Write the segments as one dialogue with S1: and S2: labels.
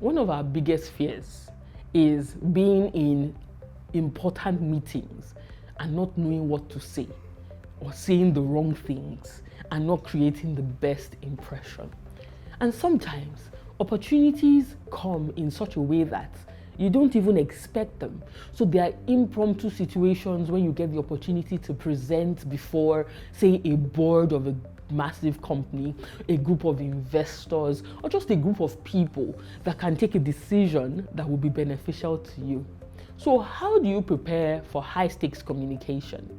S1: One of our biggest fears is being in important meetings and not knowing what to say, or saying the wrong things and not creating the best impression. And sometimes opportunities come in such a way that you don't even expect them. So there are impromptu situations when you get the opportunity to present before, say, a board of a massive company, a group of investors, or just a group of people that can take a decision that will be beneficial to you. So how do you prepare for high stakes communication?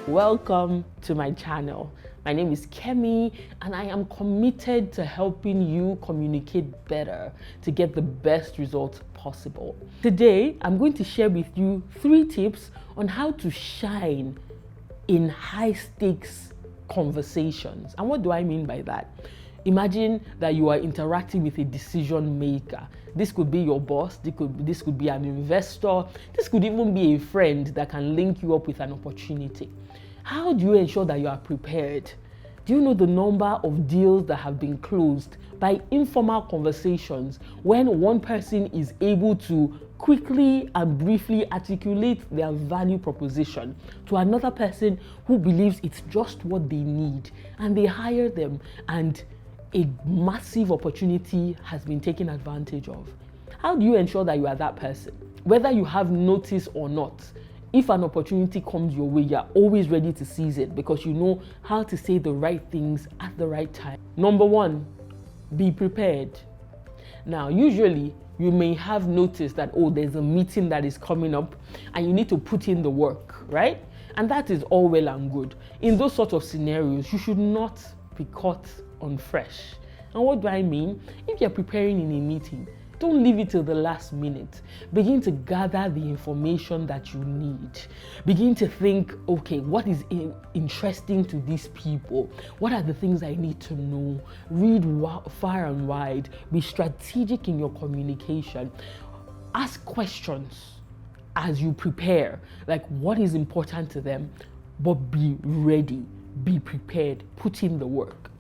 S1: Welcome to my channel. My name is Kemi and I am committed to helping you communicate better to get the best results possible. Today, I'm going to share with you 3 tips on how to shine in high stakes conversations. And what do I mean by that? Imagine that you are interacting with a decision maker. This could be your boss, this could be an investor, this could even be a friend that can link you up with an opportunity. How do you ensure that you are prepared? Do you know the number of deals that have been closed by informal conversations when one person is able to quickly and briefly articulate their value proposition to another person who believes it's just what they need, and they hire them and a massive opportunity has been taken advantage of? How do you ensure that you are that person? Whether you have notice or not, if an opportunity comes your way, you're always ready to seize it because you know how to say the right things at the right time. Number 1, be prepared. Now, usually you may have noticed that, there's a meeting that is coming up and you need to put in the work, right? And that is all well and good. In those sort of scenarios, you should not be caught on fresh. And what do I mean? If you're preparing in a meeting, don't leave it till the last minute. Begin to gather the information that you need. Begin to think, okay, what is interesting to these people? What are the things I need to know? Read far and wide. Be strategic in your communication. Ask questions as you prepare, like what is important to them, but be ready, be prepared, put in the work.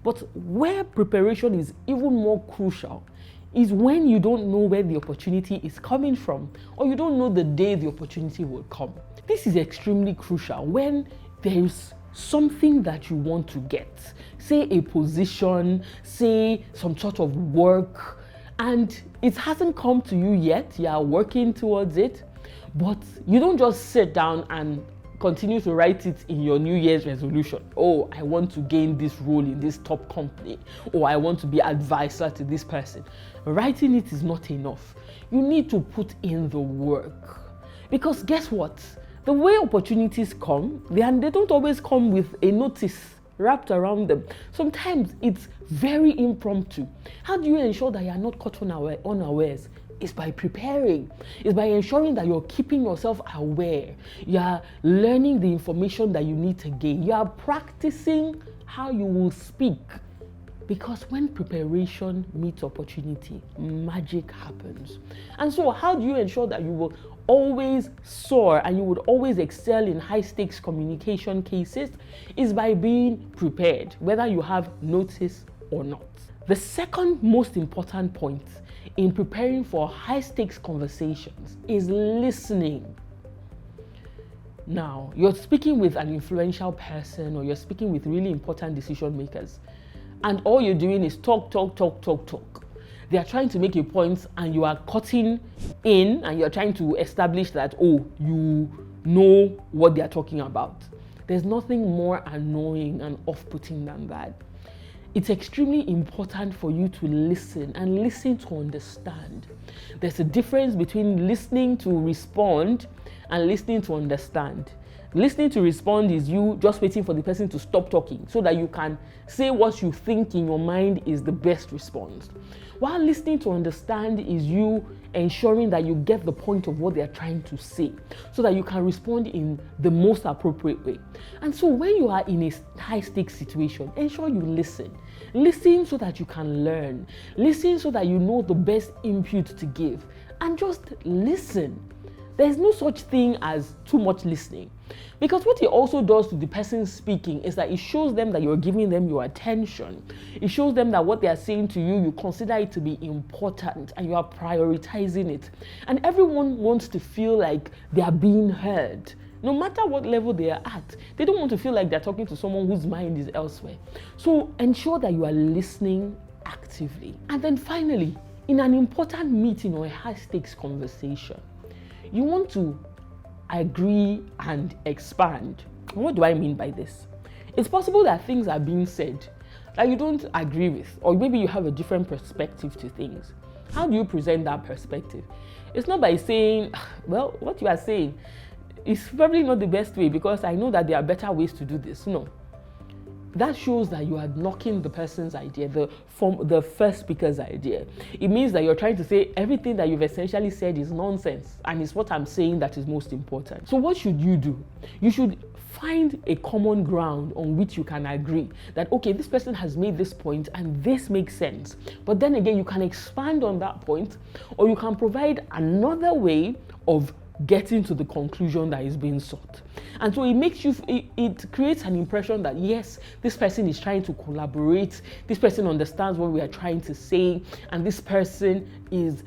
S1: But where preparation is even more crucial is when you don't know where the opportunity is coming from, or you don't know the day the opportunity will come. This is extremely crucial when there is something that you want to get, say a position, say some sort of work, and it hasn't come to you yet. You are working towards it, but you don't just sit down and continue to write it in your New Year's resolution. I want to gain this role in this top company, or I want to be advisor to this person. Writing it is not enough. You need to put in the work. Because guess what? The way opportunities come, they don't always come with a notice wrapped around them. Sometimes it's very impromptu. How do you ensure that you are not caught unawares? It's by preparing. It's by ensuring that you're keeping yourself aware. You are learning the information that you need to gain. You are practicing how you will speak. Because when preparation meets opportunity, magic happens. And so how do you ensure that you will always soar and you would always excel in high stakes communication cases? Is by being prepared, whether you have notice or not. The second most important point in preparing for high stakes conversations is listening. Now, you're speaking with an influential person or you're speaking with really important decision makers, and all you're doing is talk. They are trying to make a point and you are cutting in and you're trying to establish that, you know what they are talking about. There's nothing more annoying and off-putting than that. It's extremely important for you to listen and listen to understand. There's a difference between listening to respond and listening to understand. Listening to respond is you just waiting for the person to stop talking so that you can say what you think in your mind is the best response. While listening to understand is you ensuring that you get the point of what they are trying to say so that you can respond in the most appropriate way. And so when you are in a high stakes situation, ensure you listen. Listen so that you can learn. Listen so that you know the best input to give. And just listen. there's no such thing as too much listening. Because what it also does to the person speaking is that it shows them that you're giving them your attention. It shows them that what they are saying to you, you consider it to be important and you are prioritizing it. And everyone wants to feel like they are being heard. No matter what level they are at, they don't want to feel like they're talking to someone whose mind is elsewhere. So ensure that you are listening actively. And then finally, in an important meeting or a high-stakes conversation, you want to agree and expand. What do I mean by this? It's possible that things are being said that you don't agree with, or maybe you have a different perspective to things. How do you present that perspective? It's not by saying, well, what you are saying is probably not the best way because I know that there are better ways to do this. No. That shows that you are knocking the person's idea, the first speaker's idea. It means that you're trying to say everything that you've essentially said is nonsense, and it's what I'm saying that is most important. So what should you do? You should find a common ground on which you can agree that, okay, this person has made this point and this makes sense. But then again, you can expand on that point, or you can provide another way of getting to the conclusion that is being sought. And so it creates an impression that yes, this person is trying to collaborate, this person understands what we are trying to say, and this person is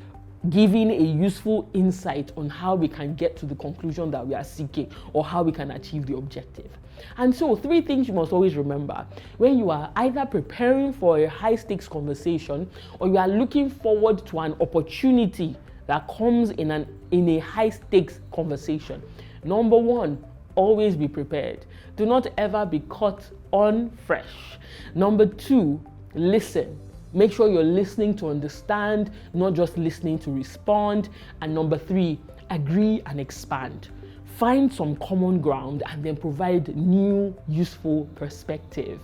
S1: giving a useful insight on how we can get to the conclusion that we are seeking or how we can achieve the objective. And so 3 things you must always remember when you are either preparing for a high stakes conversation or you are looking forward to an opportunity that comes in a high stakes conversation. Number 1, always be prepared. Do not ever be caught unfresh. Number 2, listen. Make sure you're listening to understand, not just listening to respond. And number 3, agree and expand. Find some common ground and then provide new, useful perspective.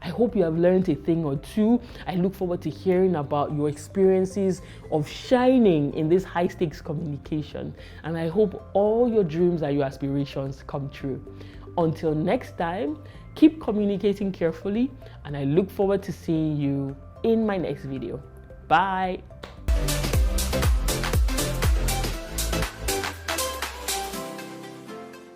S1: I hope you have learned a thing or two. I look forward to hearing about your experiences of shining in this high stakes communication. And I hope all your dreams and your aspirations come true. Until next time, keep communicating carefully, and I look forward to seeing you in my next video. Bye.